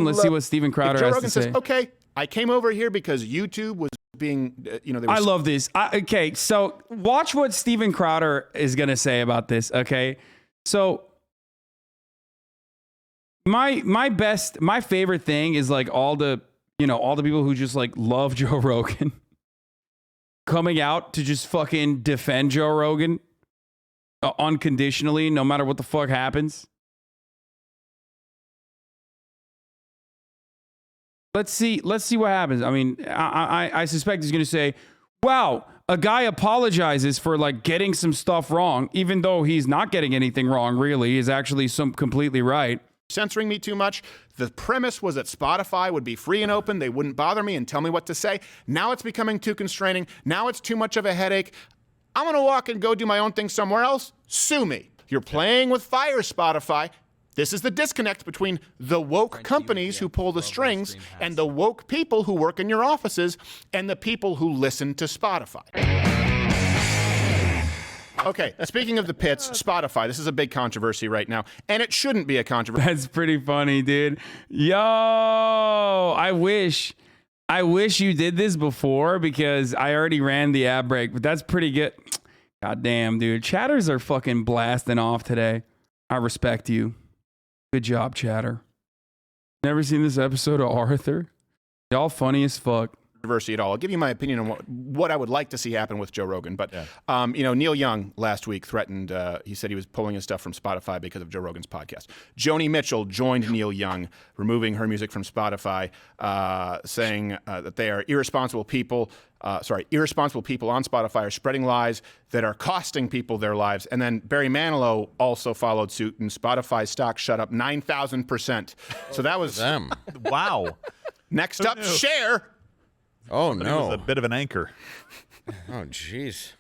Let's see what Steven Crowder Joe has Rogan to say. says, okay, I came over here because YouTube was being, I love this. Okay, so watch what Steven Crowder is going to say about this, okay? So my favorite thing is like all the people who just like love Joe Rogan coming out to just fucking defend Joe Rogan unconditionally, no matter what the fuck happens. Let's see what happens. I mean, I suspect he's going to say, wow, a guy apologizes for like getting some stuff wrong, even though he's not getting anything wrong, really. He's actually completely right. Censoring me too much. The premise was that Spotify would be free and open. They wouldn't bother me and tell me what to say. Now it's becoming too constraining. Now it's too much of a headache. I'm going to walk and go do my own thing somewhere else. Sue me. You're playing with fire, Spotify. This is the disconnect between the woke companies who pull the strings and the woke people who work in your offices and the people who listen to Spotify. Okay, speaking of the pits, Spotify, this is a big controversy right now, and it shouldn't be a controversy. That's pretty funny, dude. Yo, I wish you did this before because I already ran the ad break, but that's pretty good. God damn, dude. Chatters are fucking blasting off today. I respect you. Good job, Chatter. Never seen this episode of Arthur? Y'all funny as fuck. Controversy at all. I'll give you my opinion on what I would like to see happen with Joe Rogan. But, Neil Young last week threatened, he said he was pulling his stuff from Spotify because of Joe Rogan's podcast. Joni Mitchell joined Neil Young, removing her music from Spotify, saying that they are irresponsible people on Spotify are spreading lies that are costing people their lives. And then Barry Manilow also followed suit, and Spotify stock shot up 9,000%. So that was them. Wow. Next up, Cher. Oh, But no. It was a bit of an anchor. Oh, jeez.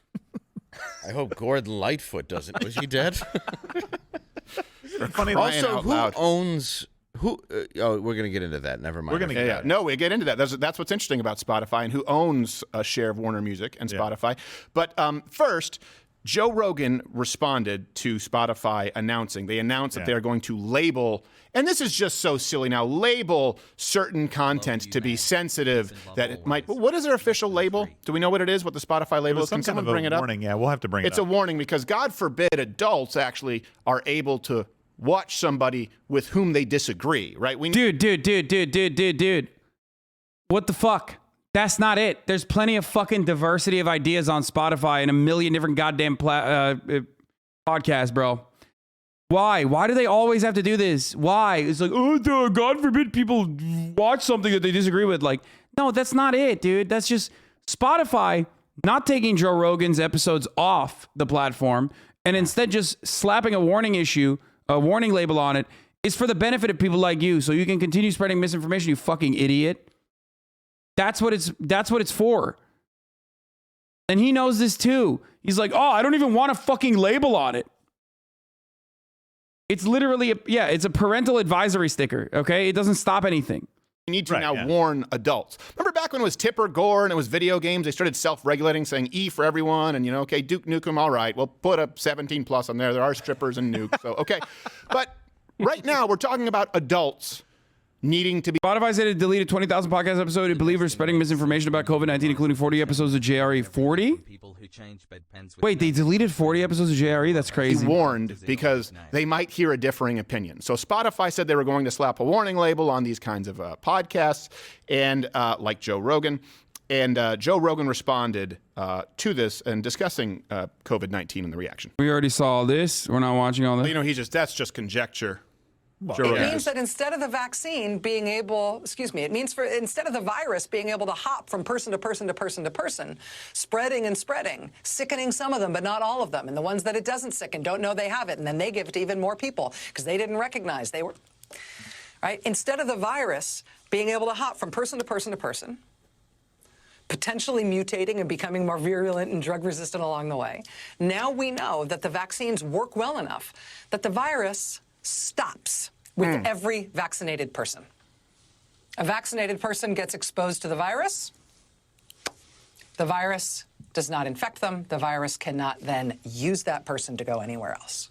I hope Gordon Lightfoot doesn't. Was he dead? Funny. Also, who owns... we're going to get into that. Never mind. We're going to get Yeah. No, we get into that. That's what's interesting about Spotify and who owns a share of Warner Music and Spotify. But first, Joe Rogan responded to Spotify announcing. They announced that they are going to label, and this is just so silly now, label certain content to be sensitive that it might. What is their official label? Do we know what it is? What the Spotify label is? Can someone bring it up? Warning. Yeah, we'll have to bring it up. It's a warning because God forbid adults actually are able to watch somebody with whom they disagree, right? Dude. What the fuck? That's not it. There's plenty of fucking diversity of ideas on Spotify and a million different goddamn podcasts, bro. Why? Why do they always have to do this? Why? It's like, oh, God forbid people watch something that they disagree with. Like, no, that's not it, dude. That's just Spotify not taking Joe Rogan's episodes off the platform and instead just slapping a warning label on it is for the benefit of people like you, so you can continue spreading misinformation, you fucking idiot. That's what it's for. And he knows this too. He's like, oh, I don't even want a fucking label on it. It's literally, it's a parental advisory sticker, okay? It doesn't stop anything. You need to warn adults. Remember back when it was Tipper Gore and it was video games, they started self-regulating, saying E for everyone, and, okay, Duke Nukem, all right, we'll put a 17 plus on there. There are strippers and nukes, so, okay. But right now, we're talking about adults needing to be... Spotify said it deleted 20,000 podcast episodes. It believers spreading misinformation about COVID-19, including 40 episodes of JRE. 40? Wait, they deleted 40 episodes of JRE? That's crazy. Warned because they might hear a differing opinion. So Spotify said they were going to slap a warning label on these kinds of podcasts, and like Joe Rogan. And Joe Rogan responded to this and discussing COVID-19 and the reaction. We already saw this. We're not watching all this. That's just conjecture. It means that instead of the vaccine being able, instead of the virus being able to hop from person to person to person to person, spreading and spreading, sickening some of them, but not all of them. And the ones that it doesn't sicken don't know they have it. And then they give it to even more people because they didn't recognize they were, right? Instead of the virus being able to hop from person to person to person, potentially mutating and becoming more virulent and drug resistant along the way, now we know that the vaccines work well enough that the virus stops with every vaccinated person. A vaccinated person gets exposed to the virus. The virus does not infect them. The virus cannot then use that person to go anywhere else.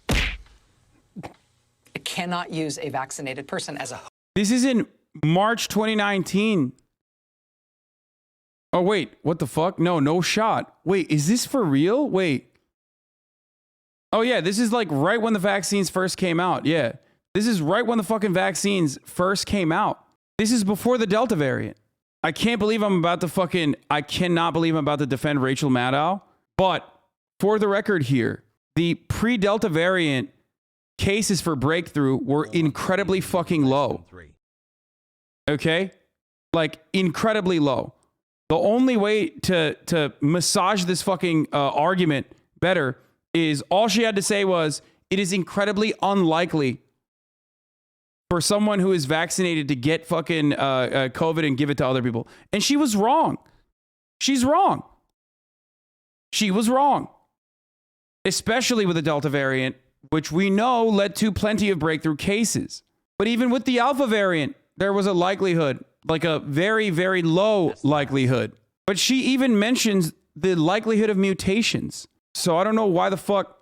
It cannot use a vaccinated person as a... This isn't March 2019. Oh, wait. What the fuck? No shot. Wait, is this for real? Wait. Oh, yeah. This is like right when the vaccines first came out. Yeah. This is right when the fucking vaccines first came out. This is before the Delta variant. I can't believe I cannot believe I'm about to defend Rachel Maddow. But for the record here, the pre-Delta variant cases for breakthrough were incredibly fucking low. Okay? Like, incredibly low. The only way to massage this fucking argument better is all she had to say was, it is incredibly unlikely for someone who is vaccinated to get fucking COVID and give it to other people. And she was wrong. She's wrong. She was wrong. Especially with the Delta variant, which we know led to plenty of breakthrough cases. But even with the Alpha variant, there was a likelihood, like a very, very low likelihood. But she even mentions the likelihood of mutations. So I don't know why the fuck.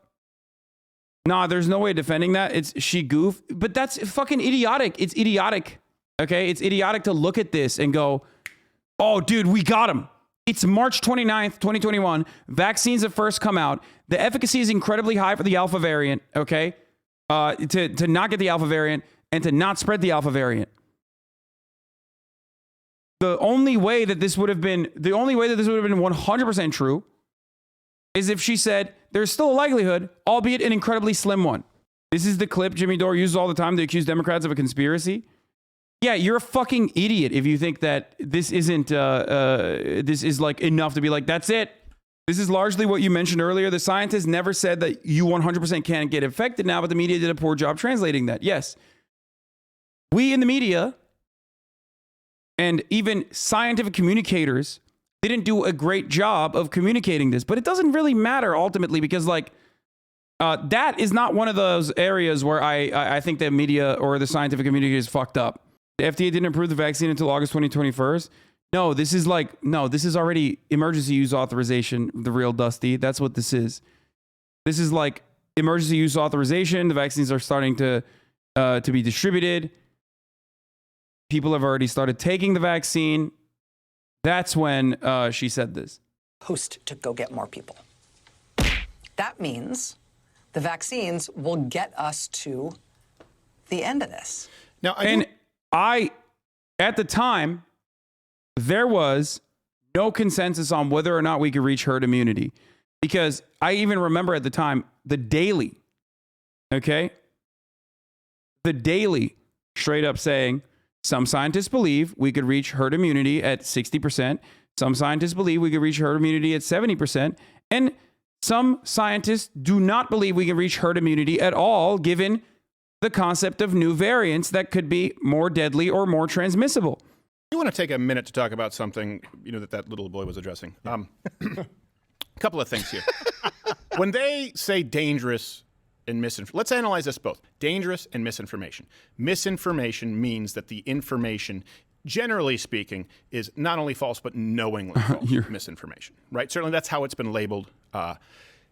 Nah, there's no way of defending that. She goofed. But that's fucking idiotic. It's idiotic. Okay? It's idiotic to look at this and go, oh, dude, we got him. It's March 29th, 2021. Vaccines have first come out. The efficacy is incredibly high for the Alpha variant, okay? To not get the Alpha variant and to not spread the Alpha variant. The only way that this would have been 100% true is if she said, there's still a likelihood, albeit an incredibly slim one. This is the clip Jimmy Dore uses all the time to accuse Democrats of a conspiracy. Yeah, you're a fucking idiot if you think that this isn't, this is like enough to be like, that's it. This is largely what you mentioned earlier. The scientists never said that you 100% can't get infected now, but the media did a poor job translating that. Yes. We in the media and even scientific communicators didn't do a great job of communicating this, but it doesn't really matter ultimately because like, that is not one of those areas where I think the media or the scientific community is fucked up. The FDA didn't approve the vaccine until August 2021. No, this is already emergency use authorization, the real Dusty. That's what this is. This is like emergency use authorization. The vaccines are starting to be distributed. People have already started taking the vaccine. That's when she said this. Host to go get more people. That means the vaccines will get us to the end of this. Now, at the time, there was no consensus on whether or not we could reach herd immunity. Because I even remember at the time, the Daily, okay? The Daily straight up saying, some scientists believe we could reach herd immunity at 60%. Some scientists believe we could reach herd immunity at 70%. And some scientists do not believe we can reach herd immunity at all, given the concept of new variants that could be more deadly or more transmissible. You want to take a minute to talk about something, that little boy was addressing. A couple of things here. When they say dangerous and misinformation, let's analyze this both. Dangerous and misinformation. Misinformation means that the information, generally speaking, is not only false, but knowingly false misinformation, right? Certainly that's how it's been labeled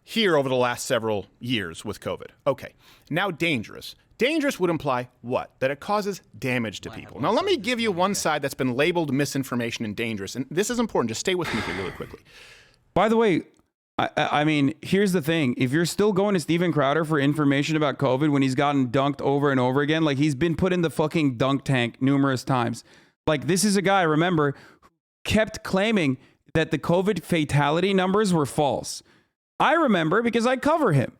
here over the last several years with COVID. Okay, now dangerous. Dangerous would imply what? That it causes damage to people. Now let me give you one side that's been labeled misinformation and dangerous, and this is important. Just stay with me here really quickly. By the way, I mean, here's the thing. If you're still going to Steven Crowder for information about COVID when he's gotten dunked over and over again, like he's been put in the fucking dunk tank numerous times. Like this is a guy, remember, who kept claiming that the COVID fatality numbers were false. I remember because I cover him.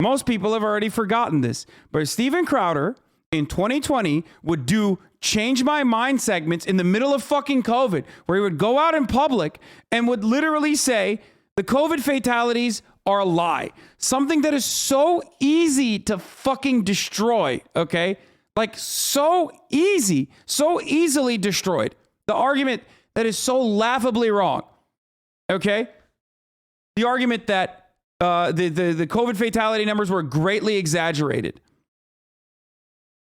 Most people have already forgotten this. But Steven Crowder in 2020 would do change my mind segments in the middle of fucking COVID, where he would go out in public and would literally say, the COVID fatalities are a lie. Something that is so easy to fucking destroy, okay? Like so easily destroyed. The argument that is so laughably wrong, okay? The argument that the COVID fatality numbers were greatly exaggerated.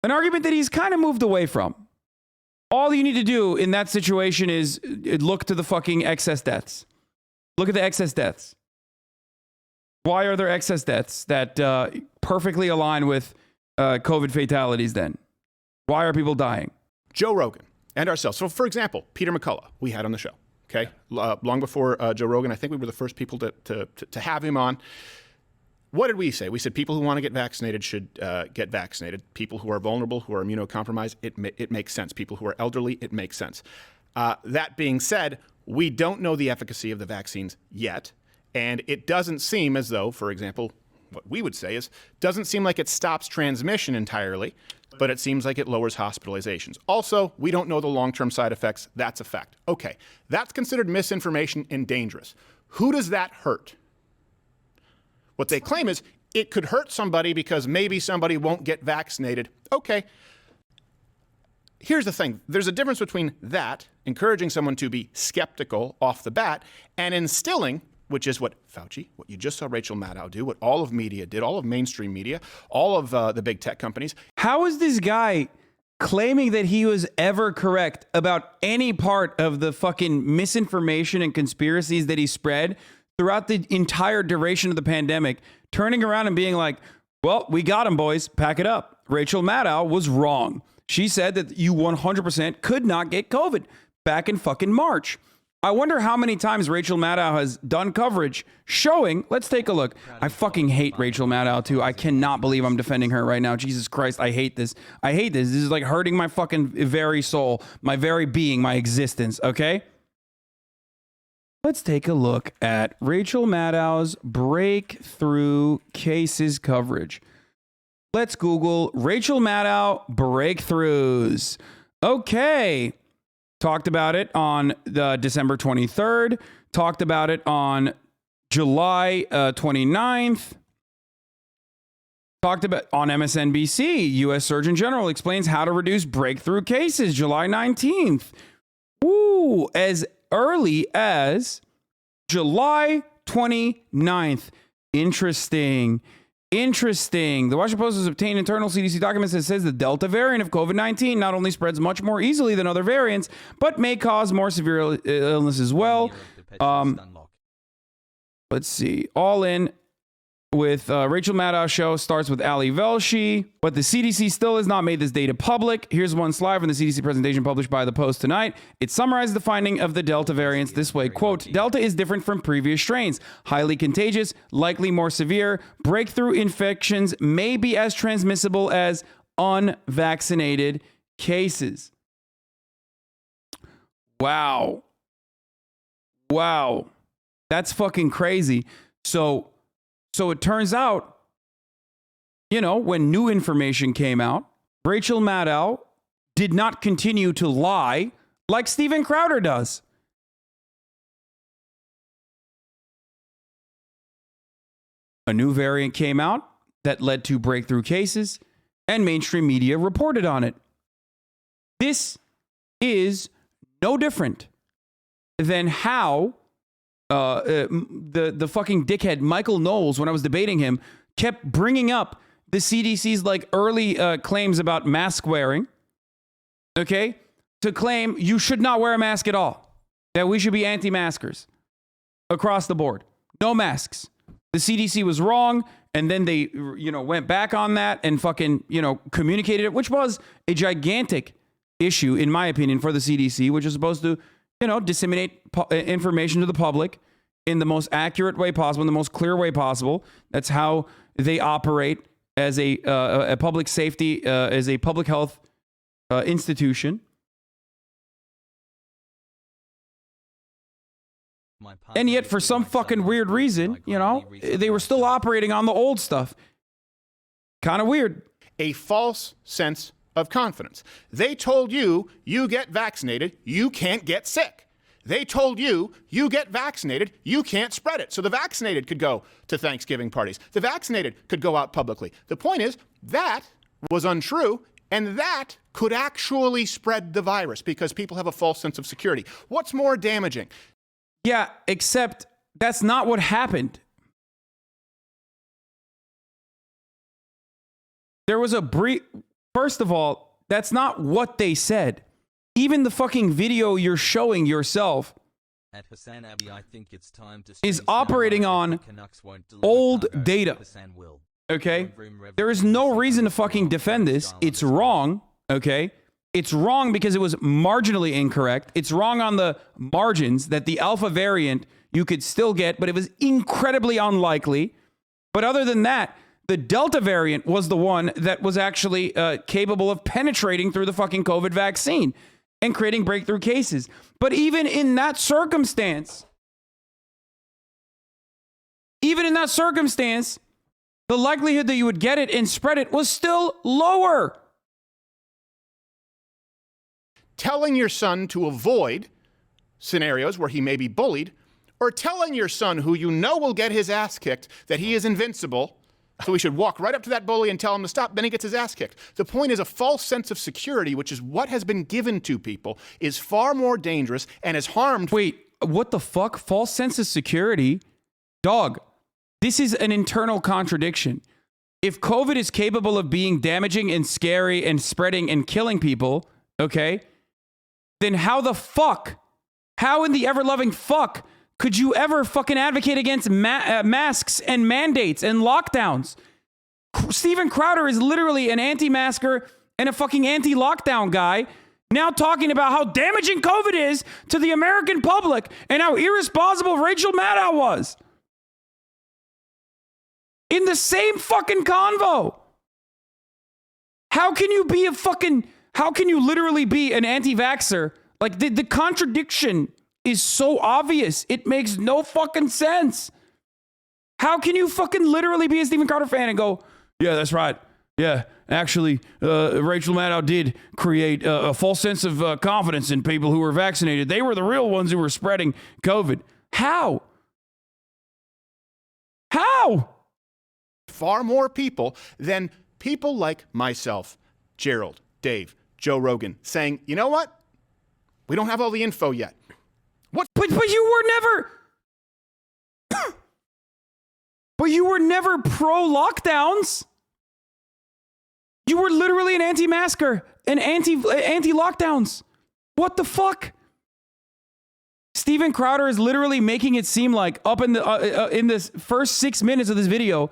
An argument that he's kind of moved away from. All you need to do in that situation is look to the fucking excess deaths. Look at the excess deaths. Why are there excess deaths that perfectly align with COVID fatalities then? Why are people dying? Joe Rogan. and ourselves. So, for example, Peter McCullough, we had on the show, okay? Long before Joe Rogan. I think we were the first people to have him on. What did we say? We said people who want to get vaccinated should get vaccinated. People who are vulnerable, who are immunocompromised, it makes sense. People who are elderly, it makes sense. That being said, we don't know the efficacy of the vaccines yet. And it doesn't seem as though, for example, what we would say is, doesn't seem like it stops transmission entirely, but it seems like it lowers hospitalizations. Also, we don't know the long-term side effects. That's a fact. Okay, that's considered misinformation and dangerous. Who does that hurt? What they claim is it could hurt somebody because maybe somebody won't get vaccinated. Okay. Here's the thing. There's a difference between that, encouraging someone to be skeptical off the bat, and instilling, which is what Fauci, what you just saw Rachel Maddow do, what all of media did, all of mainstream media, all of the big tech companies. How is this guy claiming that he was ever correct about any part of the fucking misinformation and conspiracies that he spread throughout the entire duration of the pandemic, turning around and being like, well, we got him, boys, pack it up. Rachel Maddow was wrong. She said that you 100% could not get COVID back in fucking March. I wonder how many times Rachel Maddow has done coverage showing, let's take a look. I fucking hate Rachel Maddow too. I cannot believe I'm defending her right now. Jesus Christ, I hate this. I hate this. This is like hurting my fucking very soul, my very being, my existence, okay? Let's take a look at Rachel Maddow's breakthrough cases coverage. Let's Google Rachel Maddow breakthroughs. Okay. Talked about it on the December 23rd. Talked about it on July 29th. Talked about on MSNBC. U.S. Surgeon General explains how to reduce breakthrough cases, July 19th. Ooh, as early as July 29th. Interesting. The Washington Post has obtained internal CDC documents that says the Delta variant of COVID-19 not only spreads much more easily than other variants, but may cause more severe illness as well. Let's see. All in with Rachel Maddow show starts with Ali Velshi, but the CDC still has not made this data public. Here's one slide from the CDC presentation published by the Post tonight. It summarizes the finding of the Delta variants this way, quote, Delta is different from previous strains, highly contagious, likely more severe. Breakthrough infections may be as transmissible as unvaccinated cases. Wow. That's fucking crazy. So it turns out, when new information came out, Rachel Maddow did not continue to lie like Steven Crowder does. A new variant came out that led to breakthrough cases, and mainstream media reported on it. This is no different than how the fucking dickhead Michael Knowles, when I was debating him, kept bringing up the CDC's like early claims about mask wearing, okay, to claim you should not wear a mask at all, that we should be anti-maskers across the board. No masks. The CDC was wrong, and then they, went back on that and fucking, communicated it, which was a gigantic issue, in my opinion, for the CDC, which is supposed to disseminate information to the public in the most accurate way possible, in the most clear way possible. That's how they operate as a public safety, as a public health institution. And yet, for some fucking weird reason, they were still operating on the old stuff. Kind of weird. A false sense of confidence. They told you, you get vaccinated, you can't get sick. They told you, you get vaccinated, you can't spread it. So the vaccinated could go to Thanksgiving parties. The vaccinated could go out publicly. The point is, that was untrue, and that could actually spread the virus because people have a false sense of security. What's more damaging? Yeah, except that's not what happened. There was a brief... First of all, that's not what they said. Even the fucking video you're showing yourself at Hasanabi, I think it's time to is operating on old data. Okay? There is no reason to fucking defend this. It's wrong. Okay? It's wrong because it was marginally incorrect. It's wrong on the margins that the alpha variant you could still get, but it was incredibly unlikely. But other than that, the Delta variant was the one that was actually capable of penetrating through the fucking COVID vaccine and creating breakthrough cases. But even in that circumstance, the likelihood that you would get it and spread it was still lower. Telling your son to avoid scenarios where he may be bullied, or telling your son, who you know will get his ass kicked, that he is invincible, so he should walk right up to that bully and tell him to stop, then he gets his ass kicked. The point is, a false sense of security, which is what has been given to people, is far more dangerous and has harmed... Wait, what the fuck? False sense of security? Dog, this is an internal contradiction. If COVID is capable of being damaging and scary and spreading and killing people, okay, then how in the ever-loving fuck could you ever fucking advocate against masks and mandates and lockdowns? Steven Crowder is literally an anti-masker and a fucking anti-lockdown guy, now talking about how damaging COVID is to the American public and how irresponsible Rachel Maddow was. In the same fucking convo. How can you literally be an anti-vaxxer? Like, the contradiction is so obvious. It makes no fucking sense. How can you fucking literally be a Steven Crowder fan and go, yeah, that's right. Yeah, actually, Rachel Maddow did create a false sense of confidence in people who were vaccinated. They were the real ones who were spreading COVID. How? Far more people than people like myself, Gerald, Dave, Joe Rogan, saying, you know what? We don't have all the info yet. What? But you were never... But you were never pro-lockdowns. You were literally an anti-masker and anti-lockdowns. What the fuck? Steven Crowder is literally making it seem like in this first 6 minutes of this video,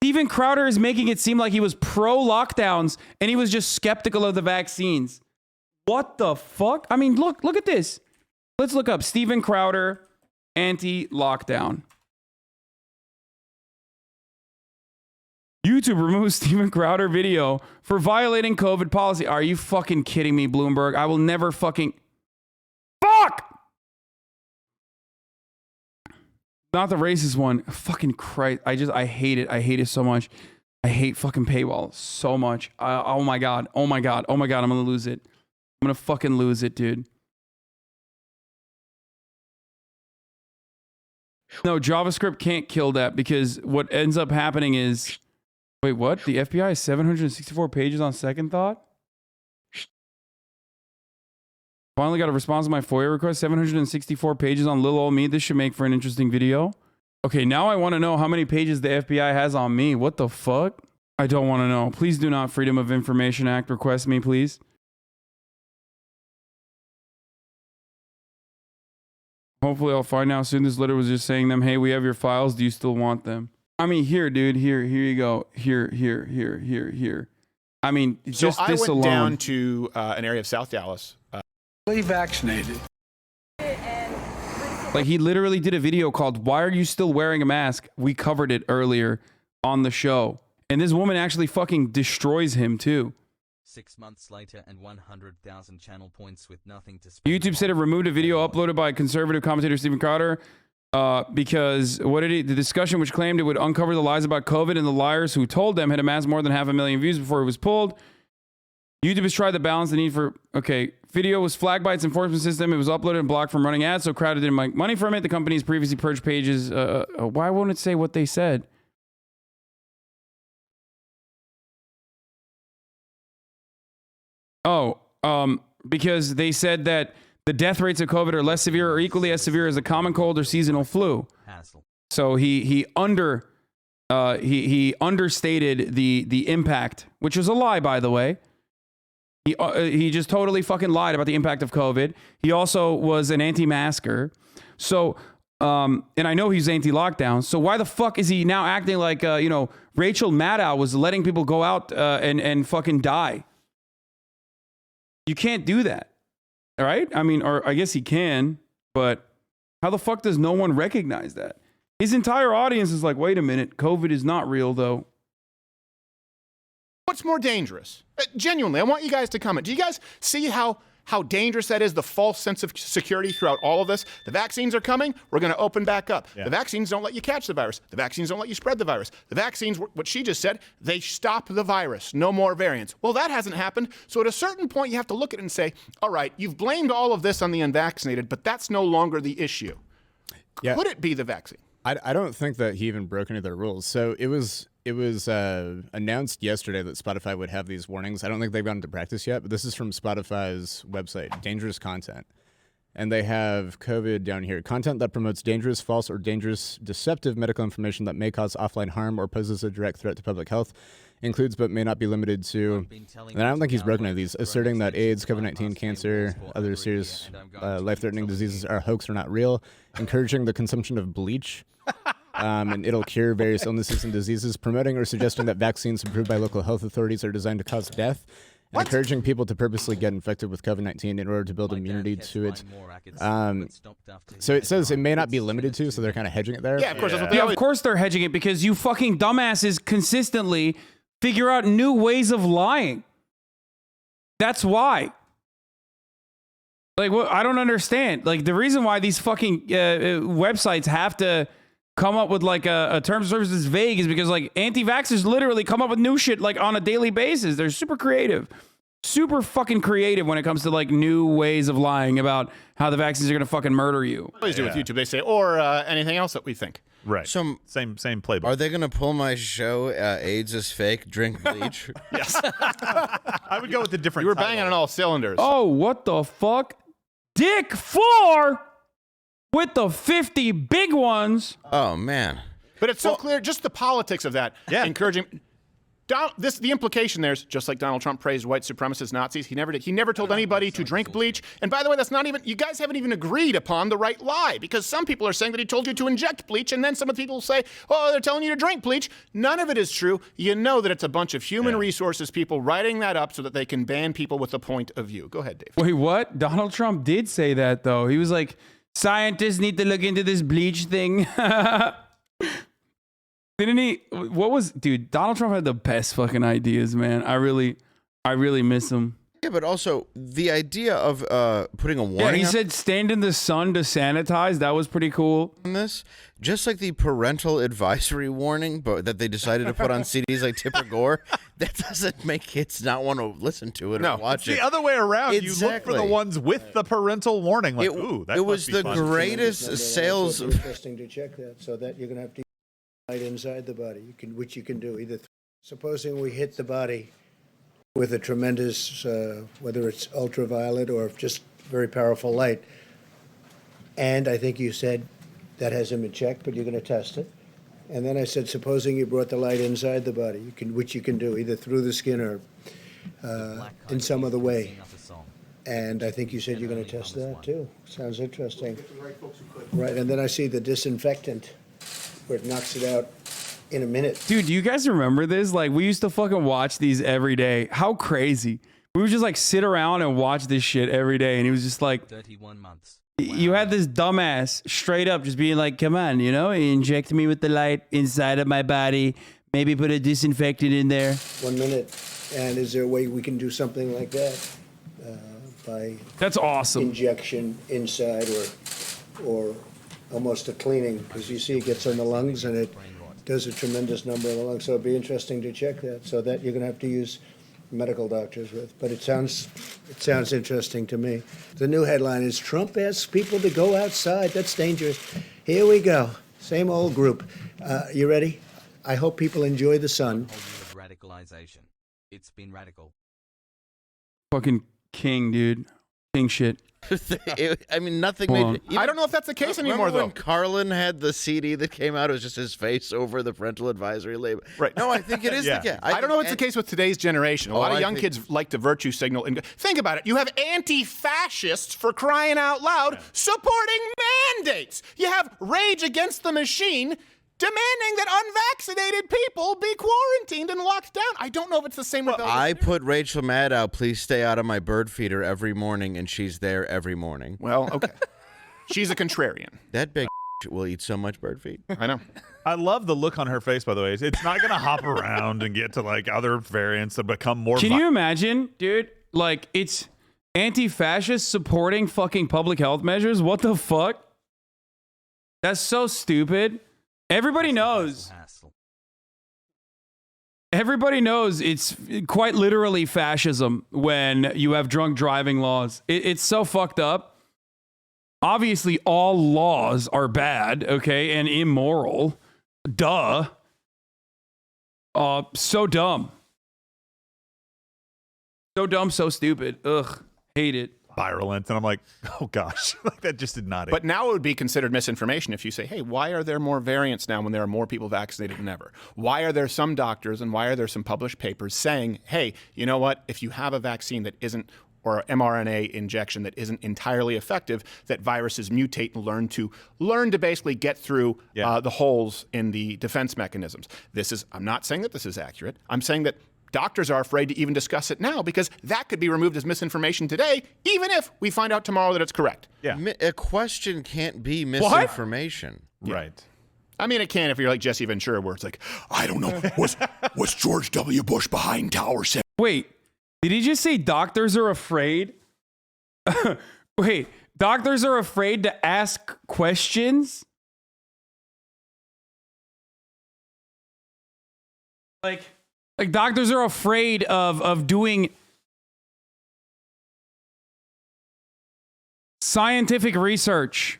Steven Crowder is making it seem like he was pro-lockdowns and he was just skeptical of the vaccines. What the fuck? I mean, look at this. Let's look up Steven Crowder anti-lockdown. YouTube removes Steven Crowder video for violating COVID policy. Are you fucking kidding me, Bloomberg? I will never fucking... Fuck! Not the racist one. Fucking Christ. I hate it. I hate it so much. I hate fucking paywall so much. Oh my God. I'm gonna lose it. I'm gonna fucking lose it, dude. No, JavaScript can't kill that because what ends up happening is... Wait, what? The FBI has 764 pages on second thought? Finally got a response to my FOIA request. 764 pages on little old me. This should make for an interesting video. Okay, now I want to know how many pages the FBI has on me. What the fuck? I don't want to know. Please do not Freedom of Information Act request me, please. Hopefully I'll find out soon. This letter was just saying them, hey, we have your files. Do you still want them? I mean, here, dude. Here you go. Here. I mean, just so this alone. I went down to an area of South Dallas. Fully vaccinated. Like, he literally did a video called, Why Are You Still Wearing a Mask? We covered it earlier on the show. And this woman actually fucking destroys him, too. 6 months later and 100,000 channel points with nothing to spend. YouTube said it removed a video uploaded by conservative commentator Steven Crowder because the discussion which claimed it would uncover the lies about COVID and the liars who told them had amassed more than 500,000 views before it was pulled. YouTube has tried to balance the need for... Okay, video was flagged by its enforcement system. It was uploaded and blocked from running ads, so Crowder didn't make money from it. The company's previously purged pages. Why won't it say what they said? Because they said that the death rates of COVID are less severe or equally as severe as a common cold or seasonal flu. So he understated the impact, which was a lie, by the way. He just totally fucking lied about the impact of COVID. He also was an anti-masker. So, and I know he's anti-lockdown. So why the fuck is he now acting like, Rachel Maddow was letting people go out and fucking die? You can't do that. All right? I mean, or I guess he can, but how the fuck does no one recognize that? His entire audience is like, wait a minute, COVID is not real though. What's more dangerous? Genuinely, I want you guys to comment. Do you guys see how dangerous that is, the false sense of security throughout all of this? The vaccines are coming. We're going to open back up. Yeah. The vaccines don't let you catch the virus. The vaccines don't let you spread the virus. The vaccines, what she just said, they stop the virus. No more variants. Well, that hasn't happened. So at a certain point, you have to look at it and say, all right, you've blamed all of this on the unvaccinated, but that's no longer the issue. Yeah. Could it be the vaccine? I don't think that he even broke any of their rules. So it was announced yesterday that Spotify would have these warnings. I don't think they've gone into practice yet, but this is from Spotify's website, dangerous content. And they have COVID down here. Content that promotes dangerous, false, or dangerous, deceptive medical information that may cause offline harm or poses a direct threat to public health includes but may not be limited to, and I don't think he's broken any of these, asserting that AIDS, COVID-19, cancer, other serious life-threatening diseases are a hoax or not real, encouraging the consumption of bleach, and it'll cure various illnesses and diseases, promoting or suggesting that vaccines approved by local health authorities are designed to cause death, and encouraging people to purposely get infected with COVID-19 in order to build immunity to it. So it says it may not be limited to, so they're kind of hedging it there. Yeah, of course. That's what they of course they're hedging it because you fucking dumbasses consistently figure out new ways of lying. That's why. Like, what? I don't understand. Like, the reason why these fucking websites have to come up with like a terms of service that's vague is because like anti-vaxxers literally come up with new shit like on a daily basis. They're super creative. Super fucking creative when it comes to like new ways of lying about how the vaccines are going to fucking murder you. Always do with YouTube. They say, or anything else that we think. Right. So same playbook. Are they going to pull my show, AIDS is fake, drink bleach? Yes. I would go with the different. You were title. banging on all cylinders. Oh, what the fuck? Dick 4 with the 50 big ones. Oh, man. But it's so clear, just the politics of that. Yeah. Encouraging. The implication there is just like Donald Trump praised white supremacist Nazis. He never did. He never told anybody to drink bleach. And by the way, that's not even, you guys haven't even agreed upon the right lie, because some people are saying that he told you to inject bleach, and then some of the people say, oh, they're telling you to drink bleach. None of it is true. You know that it's a bunch of human resources people writing that up so that they can ban people with a point of view. Go ahead, Dave. Wait, what? Donald Trump did say that though. He was like, scientists need to look into this bleach thing. Didn't he? What was, dude? Donald Trump had the best fucking ideas, man. I really miss him. Yeah, but also the idea of putting a warning. Yeah, he said stand in the sun to sanitize. That was pretty cool. On this, just like the parental advisory warning, but that they decided to put on CDs like Tipper Gore, that doesn't make kids not want to listen to it or watch it. The other way around. Exactly. You look for the ones with the parental warning. Like, ooh, that it was must be the fun. greatest sales. Interesting to check that, so that you're going to have to light inside the body, which you can do either. Supposing we hit the body with a tremendous, whether it's ultraviolet or just very powerful light, and I think you said that hasn't been checked, but you're going to test it. And then I said, supposing you brought the light inside the body, which you can do either through the skin or in some other way. And I think you said you're going to test that too. Sounds interesting. Right, and then I see the disinfectant, where it knocks it out in a minute. Dude, do you guys remember this? Like, we used to fucking watch these every day. How crazy. We would just like sit around and watch this shit every day. And he was just like, 31 months. You had this dumbass straight up just being like, come on, you know, inject me with the light inside of my body. Maybe put a disinfectant in there. 1 minute. And is there a way we can do something like that? By That's awesome. injection inside or almost a cleaning, because you see it gets on the lungs and it does a tremendous number in the lungs. So it'd be interesting to check that. So that you're going to have to use medical doctors with. But it sounds interesting to me. The new headline is Trump asks people to go outside. That's dangerous. Here we go. Same old group. You ready? I hope people enjoy the sun. Radicalization. It's been radical. Fucking king, dude. King shit. I mean, nothing Hold made. on. I don't know if that's the case anymore, though. When Carlin had the CD that came out, it was just his face over the parental advisory label. Right. No, I think it is the case. I don't know what's the case with today's generation. A lot of I young think- kids like to virtue signal. And think about it. You have anti-fascists, for crying out loud, supporting mandates. You have Rage Against the Machine demanding that unvaccinated people be quarantined and locked down. I don't know if it's the same with I put Rachel Maddow, please stay out of my bird feeder every morning, and she's there every morning. Well, okay. She's a contrarian. That big will eat so much bird feed. I know. I love the look on her face, by the way. It's not going to hop around and get to like other variants that become more. Can you imagine, dude? Like, it's anti-fascist supporting fucking public health measures? What the fuck? That's so stupid. Everybody knows. Everybody knows it's quite literally fascism when you have drunk driving laws. It's so fucked up. Obviously, all laws are bad, okay, and immoral. Duh. So dumb. So dumb, so stupid. Ugh, hate it. Virulent, and I'm like, oh gosh, like that just did not. But now it would be considered misinformation if you say, hey, why are there more variants now when there are more people vaccinated than ever? Why are there some doctors and why are there some published papers saying, hey, you know what? If you have a vaccine that isn't, or mRNA injection that isn't entirely effective, that viruses mutate and learn to basically get through the holes in the defense mechanisms. I'm not saying that this is accurate. I'm saying that doctors are afraid to even discuss it now because that could be removed as misinformation today, even if we find out tomorrow that it's correct. Yeah. A question can't be misinformation. Yeah. Right. I mean, it can if you're like Jesse Ventura, where it's like, I don't know, was George W. Bush behind Tower 7? Wait, did he just say doctors are afraid? Wait, doctors are afraid to ask questions? Like doctors are afraid of doing scientific research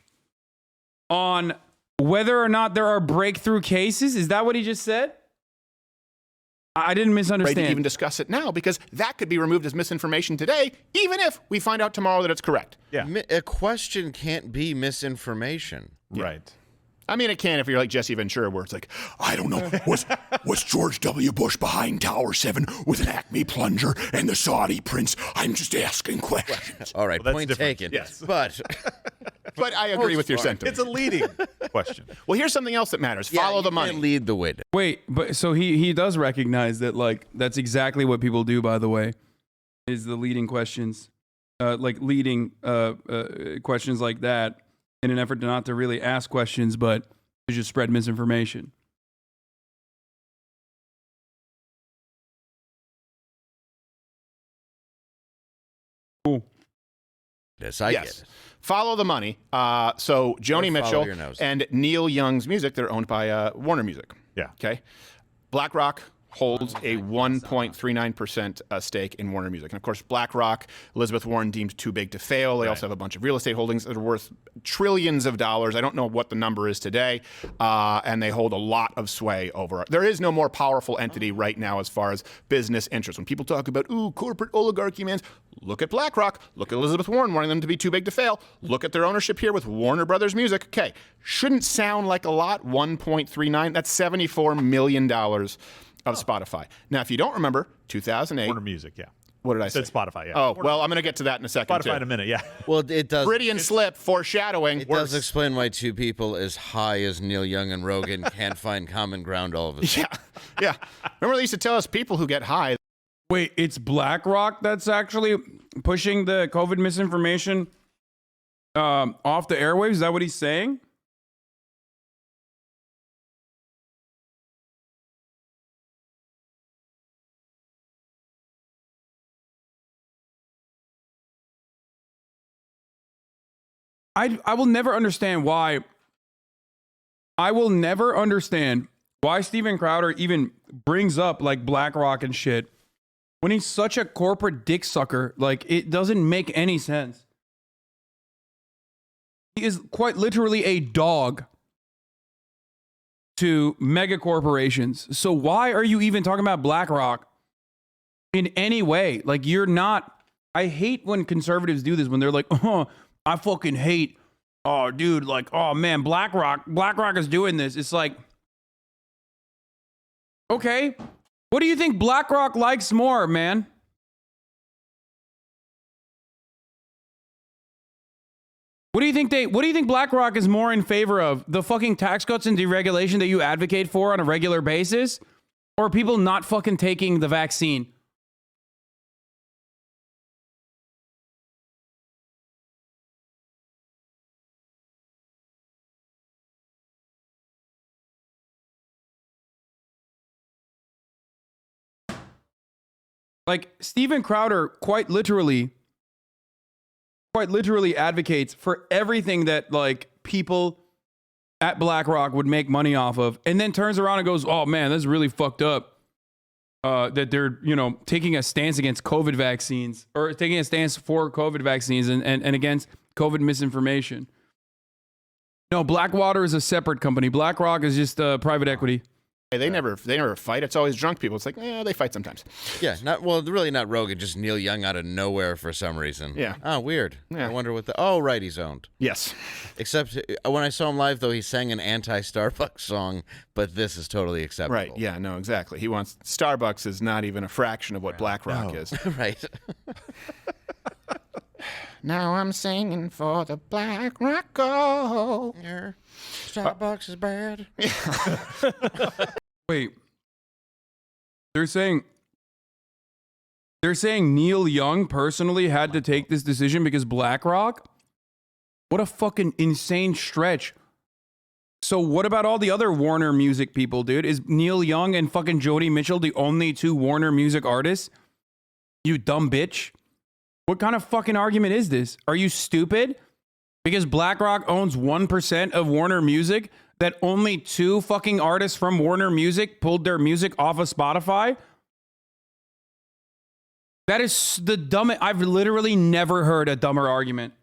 on whether or not there are breakthrough cases? Is that what he just said? I didn't misunderstand. Afraid to even discuss it now because that could be removed as misinformation today, even if we find out tomorrow that it's correct. Yeah. A question can't be misinformation. Yeah. Right. I mean, it can if you're like Jesse Ventura, where it's like, I don't know, was George W. Bush behind Tower 7 with an Acme plunger and the Saudi prince? I'm just asking questions. All right, Well, point taken. Yes. But I agree with your sentiment. It's a leading question. Well, here's something else that matters. Follow the money. Lead the witness. Wait, but so he does recognize that, like, that's exactly what people do, by the way, is the leading questions, leading questions like that in an effort to not to really ask questions, but to just spread misinformation. Cool. Yes, I get it. Follow the money. So Joni Or follow Mitchell your nose. and Neil Young's music, they're owned by Warner Music. Yeah. Okay. BlackRock holds a 1.39% stake in Warner Music. And of course, BlackRock, Elizabeth Warren deemed too big to fail. They also have a bunch of real estate holdings that are worth trillions of dollars. I don't know what the number is today. And they hold a lot of sway over it. There is no more powerful entity right now as far as business interests. When people talk about, ooh, corporate oligarchy, man, look at BlackRock. Look at Elizabeth Warren wanting them to be too big to fail. Look at their ownership here with Warner Brothers Music. Okay, shouldn't sound like a lot, 1.39. That's $74 million of Spotify. Now, if you don't remember, 2008. Warner Music, yeah. What did I say? Said Spotify, yeah. Oh, well, I'm going to get to that in a second, Spotify too. in a minute, yeah. Well, it does. Freudian slip, foreshadowing. It does explain why two people as high as Neil Young and Rogan can't find common ground all of a sudden. Yeah. Remember they used to tell us people who get high. Wait, it's BlackRock that's actually pushing the COVID misinformation off the airwaves? Is that what he's saying? I will never understand why. I will never understand why Steven Crowder even brings up like BlackRock and shit when he's such a corporate dick sucker. Like, it doesn't make any sense. He is quite literally a dog to mega corporations. So why are you even talking about BlackRock in any way? Like, you're not. I hate when conservatives do this, when they're like, oh, I fucking hate, oh, dude, like, oh, man, BlackRock is doing this. It's like, okay, what do you think BlackRock likes more, man? What do you think BlackRock is more in favor of? The fucking tax cuts and deregulation that you advocate for on a regular basis? Or people not fucking taking the vaccine? Like, Steven Crowder quite literally advocates for everything that, like, people at BlackRock would make money off of, and then turns around and goes, oh man, that's really fucked up that they're, you know, taking a stance against COVID vaccines, or taking a stance for COVID vaccines and against COVID misinformation. No, Blackwater is a separate company. BlackRock is just private equity. Hey, they never fight. It's always drunk people. It's like, they fight sometimes. Yeah, really not Rogan, just Neil Young out of nowhere for some reason. Yeah. Oh, weird. Yeah. I wonder what the... Oh, right, he's owned. Yes. Except when I saw him live, though, he sang an anti-Starbucks song, but this is totally acceptable. Right, yeah, no, exactly. He wants... Starbucks is not even a fraction of what BlackRock is. Right. Now I'm singing for the BlackRock gold. Starbucks is bad. Wait. They're saying Neil Young personally had to take this decision because BlackRock? What a fucking insane stretch. So what about all the other Warner Music people, dude? Is Neil Young and fucking Joni Mitchell the only two Warner Music artists? You dumb bitch. What kind of fucking argument is this? Are you stupid? Because BlackRock owns 1% of Warner Music, that only two fucking artists from Warner Music pulled their music off of Spotify? That is the dumbest. I've literally never heard a dumber argument.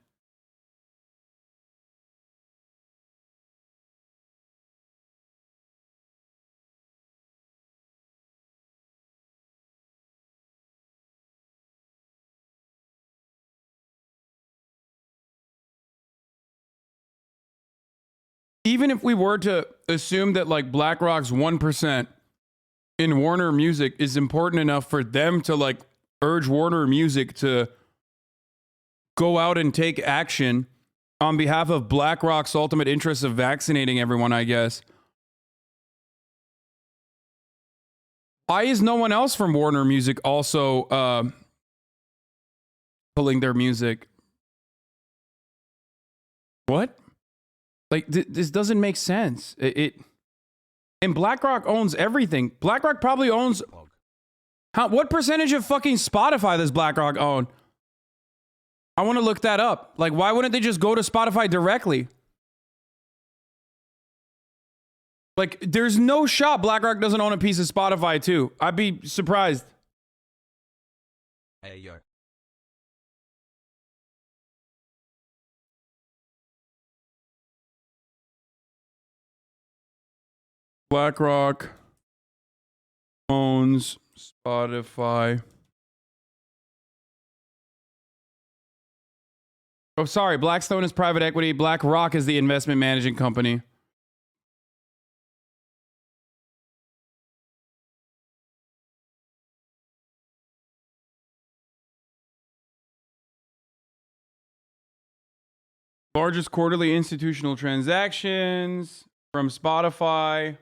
Even if we were to assume that, like, BlackRock's 1% in Warner Music is important enough for them to, like, urge Warner Music to go out and take action on behalf of BlackRock's ultimate interest of vaccinating everyone, I guess. Why is no one else from Warner Music also pulling their music? What? Like, this doesn't make sense. And BlackRock owns everything. BlackRock probably owns... what percentage of fucking Spotify does BlackRock own? I want to look that up. Like, why wouldn't they just go to Spotify directly? Like, there's no shot BlackRock doesn't own a piece of Spotify, too. I'd be surprised. Hey, yo. BlackRock owns Spotify. Oh, sorry. Blackstone is private equity. BlackRock is the investment managing company. Largest quarterly institutional transactions from Spotify.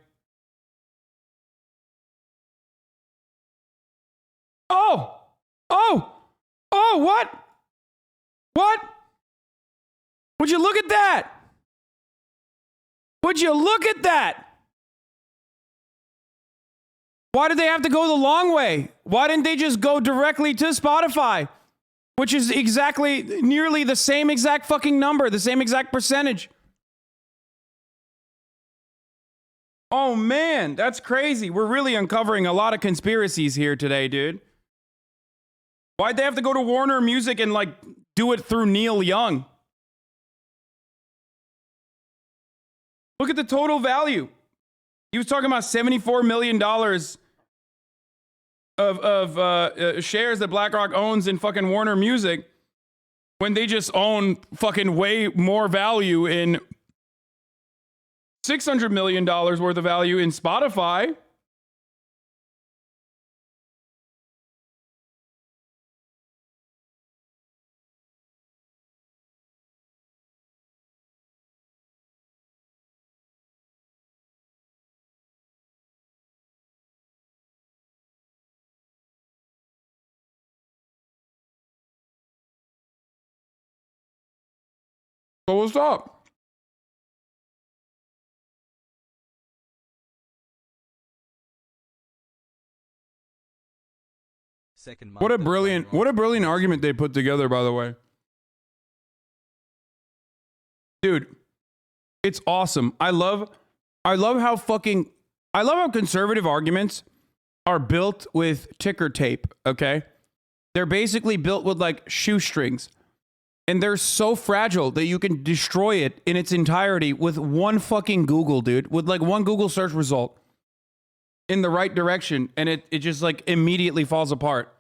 What? What? Would you look at that? Would you look at that? Why did they have to go the long way? Why didn't they just go directly to Spotify? Which is nearly the same exact fucking number, the same exact percentage. Oh man, that's crazy. We're really uncovering a lot of conspiracies here today, dude. Why'd they have to go to Warner Music and, like, do it through Neil Young? Look at the total value. He was talking about $74 million of shares that BlackRock owns in fucking Warner Music, when they just own fucking way more value in $600 million worth of value in Spotify. So what's up? What a brilliant argument they put together, by the way. Dude, it's awesome. I love how conservative arguments are built with ticker tape, okay? They're basically built with like shoestrings. And they're so fragile that you can destroy it in its entirety with one fucking Google, dude. With like one Google search result in the right direction. And it just like immediately falls apart.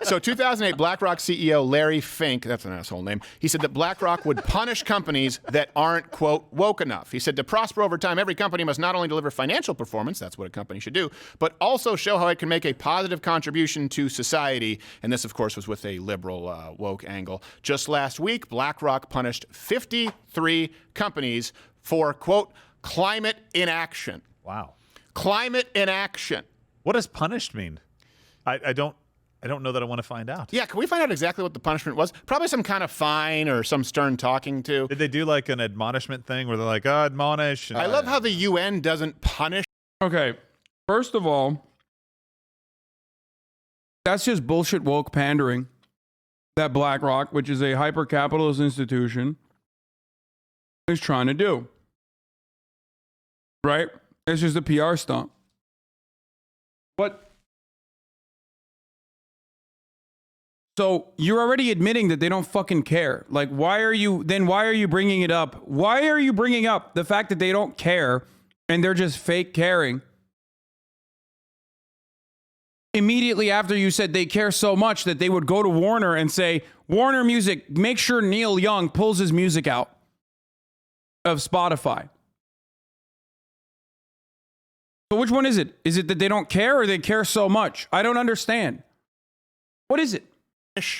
So 2008 BlackRock CEO Larry Fink, that's an asshole name, he said that BlackRock would punish companies that aren't, quote, woke enough. He said to prosper over time, every company must not only deliver financial performance, that's what a company should do, but also show how it can make a positive contribution to society. And this, of course, was with a liberal woke angle. Just last week, BlackRock punished 53 companies for, quote, climate inaction. Wow. Climate inaction. What does punished mean? I don't know that I want to find out. Yeah, can we find out exactly what the punishment was? Probably some kind of fine or some stern talking to. Did they do like an admonishment thing where they're like, oh, admonish? I love how the UN doesn't punish. Okay, first of all, that's just bullshit woke pandering that BlackRock, which is a hyper-capitalist institution, is trying to do. Right? It's just a PR stunt. But so you're already admitting that they don't fucking care. Like, why are you bringing it up? Why are you bringing up the fact that they don't care and they're just fake caring? Immediately after you said they care so much that they would go to Warner and say, Warner Music, make sure Neil Young pulls his music out of Spotify. So which one is it? Is it that they don't care or they care so much? I don't understand. What is it?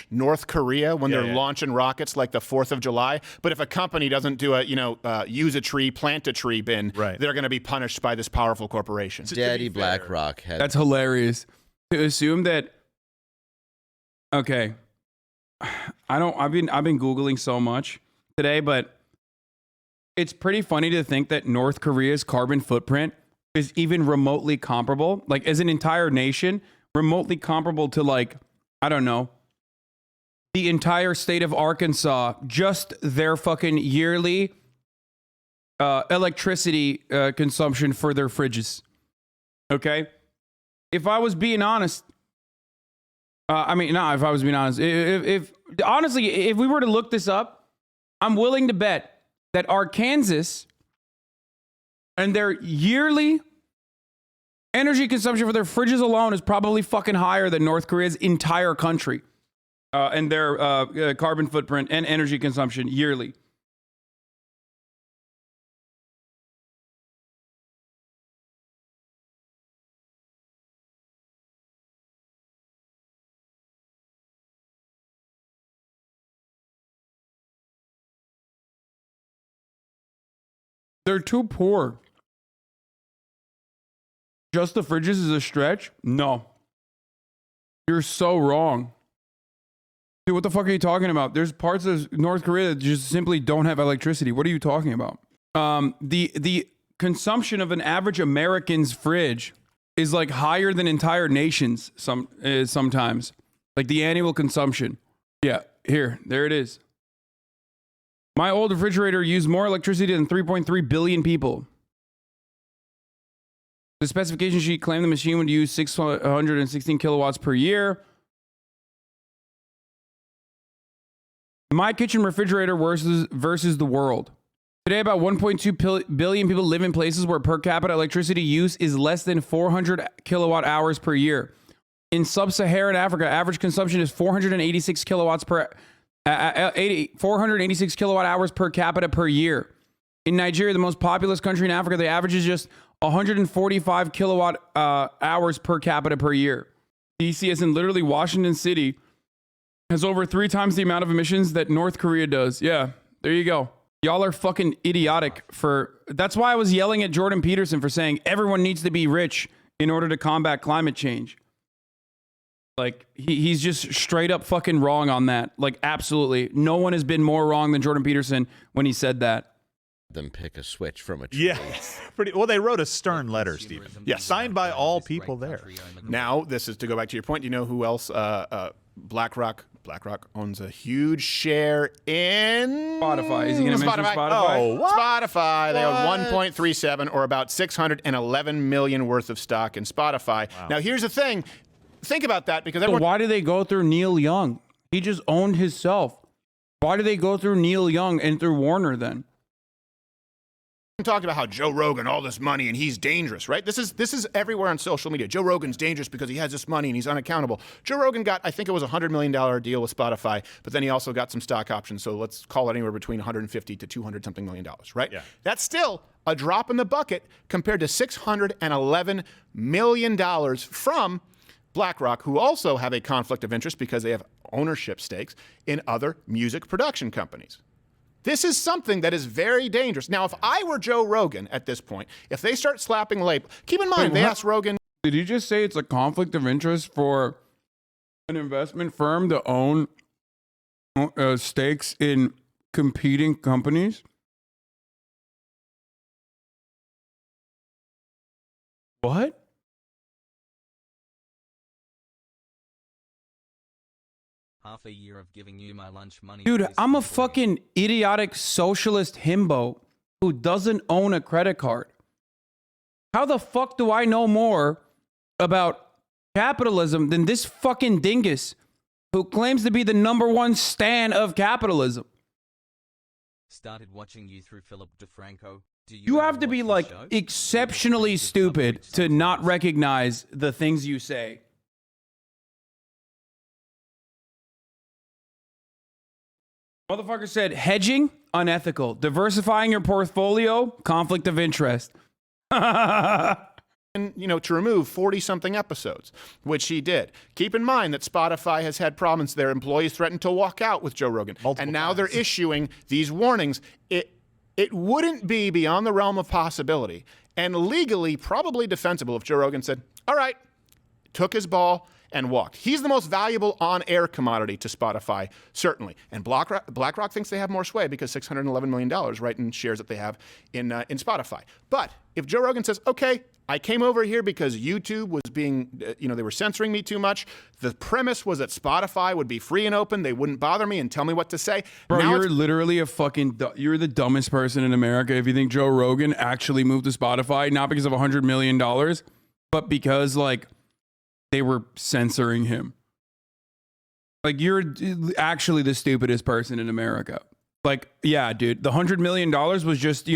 North Korea when they're launching rockets like the 4th of July. But if a company doesn't do a, use a tree, plant a tree bin, they're going to be punished by this powerful corporation. Daddy BlackRock had. That's hilarious. To assume that. Okay. I've been Googling so much today, but it's pretty funny to think that North Korea's carbon footprint is even remotely comparable, like as an entire nation, remotely comparable to like, I don't know, the entire state of Arkansas, just their fucking yearly electricity consumption for their fridges. Okay? If I was being honest, if I was being honest, honestly, if we were to look this up, I'm willing to bet that Arkansas and their yearly energy consumption for their fridges alone is probably fucking higher than North Korea's entire country. And their carbon footprint and energy consumption yearly. They're too poor. Just the fridges is a stretch? No. You're so wrong. Dude, what the fuck are you talking about? There's parts of North Korea that just simply don't have electricity. What are you talking about? The consumption of an average American's fridge is like higher than entire nations sometimes. Like the annual consumption. Yeah, there it is. My old refrigerator used more electricity than 3.3 billion people. The specification sheet claimed the machine would use 616 kilowatts per year. My kitchen refrigerator versus the world. Today, about 1.2 billion people live in places where per capita electricity use is less than 400 kilowatt hours per year. In sub-Saharan Africa, average consumption is 486 kilowatts 486 kilowatt hours per capita per year. In Nigeria, the most populous country in Africa, the average is just 145 kilowatt hours per capita per year. DC, as in literally Washington City, has over 3 times the amount of emissions that North Korea does. Yeah, there you go. Y'all are fucking idiotic for... That's why I was yelling at Jordan Peterson for saying everyone needs to be rich in order to combat climate change. Like he's just straight up fucking wrong on that. Like absolutely, no one has been more wrong than Jordan Peterson when he said that. Them pick a switch from a tree. Yeah, pretty well. They wrote a stern letter, Stephen. Yes. Signed by all people there. Now, this is to go back to your point. Do you know who else? BlackRock. BlackRock owns a huge share in Spotify. Is he going to mention Spotify? Oh, what? Spotify. They own 1.37 or about 611 million worth of stock in Spotify. Wow. Now, here's the thing. Think about that because everyone. But why do they go through Neil Young? He just owned himself. Why do they go through Neil Young and through Warner then? Talked about how Joe Rogan, all this money, and he's dangerous, right? This is everywhere on social media. Joe Rogan's dangerous because he has this money and he's unaccountable. Joe Rogan got, I think it was a $100 million deal with Spotify, but then he also got some stock options. So let's call it anywhere between 150 to 200 something million dollars, right? Yeah. That's still a drop in the bucket compared to $611 million from BlackRock, who also have a conflict of interest because they have ownership stakes in other music production companies. This is something that is very dangerous. Now, if I were Joe Rogan at this point, if they start slapping label, keep in mind, they asked Rogan. Did you just say it's a conflict of interest for an investment firm to own stakes in competing companies? What? Half a year of giving you my lunch money. Dude, I'm a fucking idiotic socialist himbo who doesn't own a credit card. How the fuck do I know more about capitalism than this fucking dingus who claims to be the #1 stan of capitalism? Started watching you through Philip DeFranco. You have to be like exceptionally stupid to not recognize the things you say. Motherfucker said hedging, unethical. Diversifying your portfolio, conflict of interest. And, to remove 40-something episodes, which he did. Keep in mind that Spotify has had problems. Their employees threatened to walk out with Joe Rogan. And now they're issuing these warnings. It wouldn't be beyond the realm of possibility and legally probably defensible if Joe Rogan said, all right, took his ball and walked. He's the most valuable on-air commodity to Spotify, certainly. And BlackRock thinks they have more sway because $611 million, right, in shares that they have in Spotify. But if Joe Rogan says, okay, I came over here because YouTube was being, they were censoring me too much. The premise was that Spotify would be free and open. They wouldn't bother me and tell me what to say. Bro, now you're literally you're the dumbest person in America if you think Joe Rogan actually moved to Spotify, not because of $100 million, but because, they were censoring him. You're actually the stupidest person in America. Yeah, dude, the $100 million was just,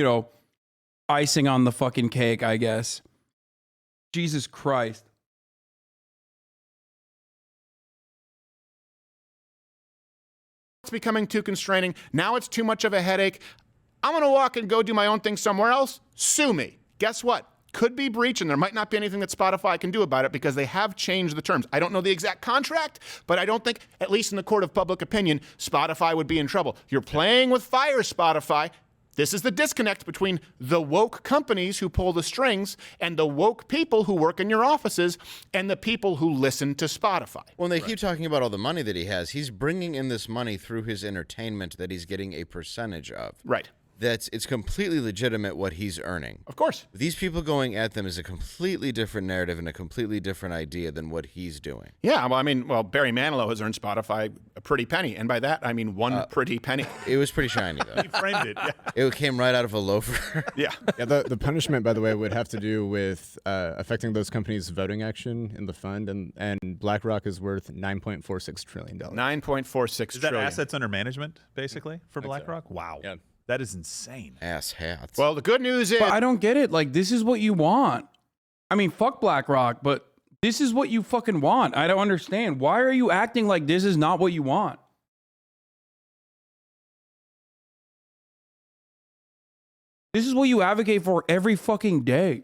icing on the fucking cake, I guess. Jesus Christ. It's becoming too constraining. Now it's too much of a headache. I'm going to walk and go do my own thing somewhere else. Sue me. Guess what? Could be breach, and there might not be anything that Spotify can do about it because they have changed the terms. I don't know the exact contract, but I don't think, at least in the court of public opinion, Spotify would be in trouble. You're playing with fire, Spotify. This is the disconnect between the woke companies who pull the strings and the woke people who work in your offices and the people who listen to Spotify. When they keep talking about all the money that he has, he's bringing in this money through his entertainment that he's getting a percentage of. Right. It's completely legitimate what he's earning. Of course. These people going at them is a completely different narrative and a completely different idea than what he's doing. Yeah, Barry Manilow has earned Spotify a pretty penny, and by that I mean one pretty penny. It was pretty shiny though. He framed it. Yeah. It came right out of a loafer. Yeah. Yeah, the punishment, by the way, would have to do with affecting those companies' voting action in the fund, and BlackRock is worth $9.46 trillion. $9.46 Is that trillion. assets under management, basically, for BlackRock? Wow. Yeah. That is insane. Ass hats. Well, the good news is... But I don't get it. This is what you want. I mean, fuck BlackRock, but this is what you fucking want. I don't understand. Why are you acting like this is not what you want? This is what you advocate for every fucking day.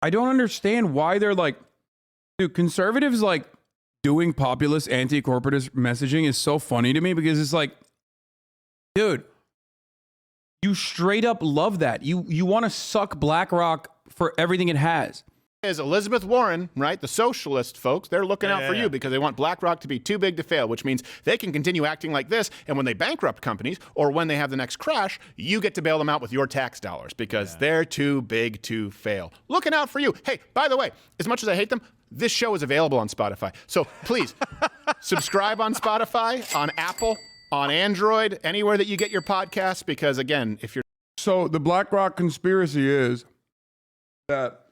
I don't understand why they're dude, conservatives doing populist anti-corporatist messaging is so funny to me because it's dude, You straight up love that. You want to suck BlackRock for everything it has. Is Elizabeth Warren, right? The socialist folks, they're looking out for you because they want BlackRock to be too big to fail, which means they can continue acting like this. And when they bankrupt companies or when they have the next crash, you get to bail them out with your tax dollars because they're too big to fail. Looking out for you. Hey, by the way, as much as I hate them, this show is available on Spotify. So please subscribe on Spotify, on Apple, on Android, anywhere that you get your podcasts, because again, if you're... So the BlackRock conspiracy is that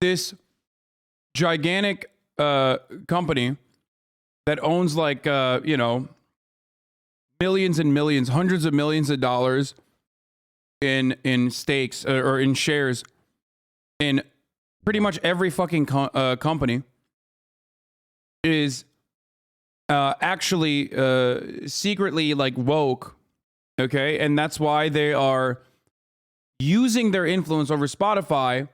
this gigantic company that owns like, millions and millions, hundreds of millions of dollars in stakes or in shares in pretty much every fucking company is actually secretly like woke, okay? And that's why they are using their influence over Spotify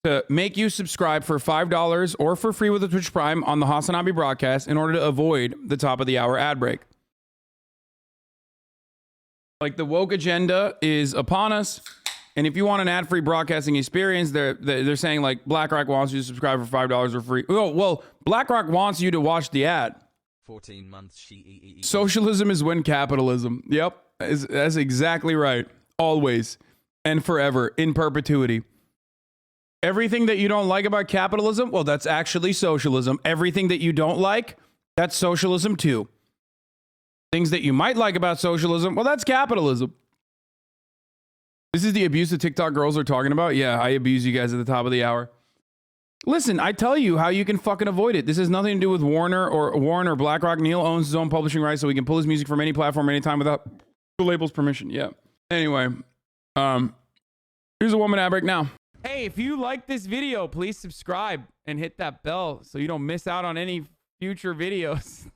to make you subscribe for $5 or for free with a Twitch Prime on the Hasanabi broadcast in order to avoid the top of the hour ad break. Like the woke agenda is upon us. And if you want an ad-free broadcasting experience, they're saying like BlackRock wants you to subscribe for $5 or free. Oh, well, BlackRock wants you to watch the ad. 14 months. Socialism is when capitalism. Yep, that's exactly right. Always and forever in perpetuity. Everything that you don't like about capitalism, well, that's actually socialism. Everything that you don't like, that's socialism too. Things that you might like about socialism, well, that's capitalism. This is the abuse the TikTok girls are talking about. Yeah, I abuse you guys at the top of the hour. Listen, I tell you how you can fucking avoid it. This has nothing to do with Warner or BlackRock. Neil owns his own publishing rights, so he can pull his music from any platform anytime without the label's permission. Yeah. Anyway, here's a woman ad break now. Hey, if you like this video, please subscribe and hit that bell so you don't miss out on any future videos.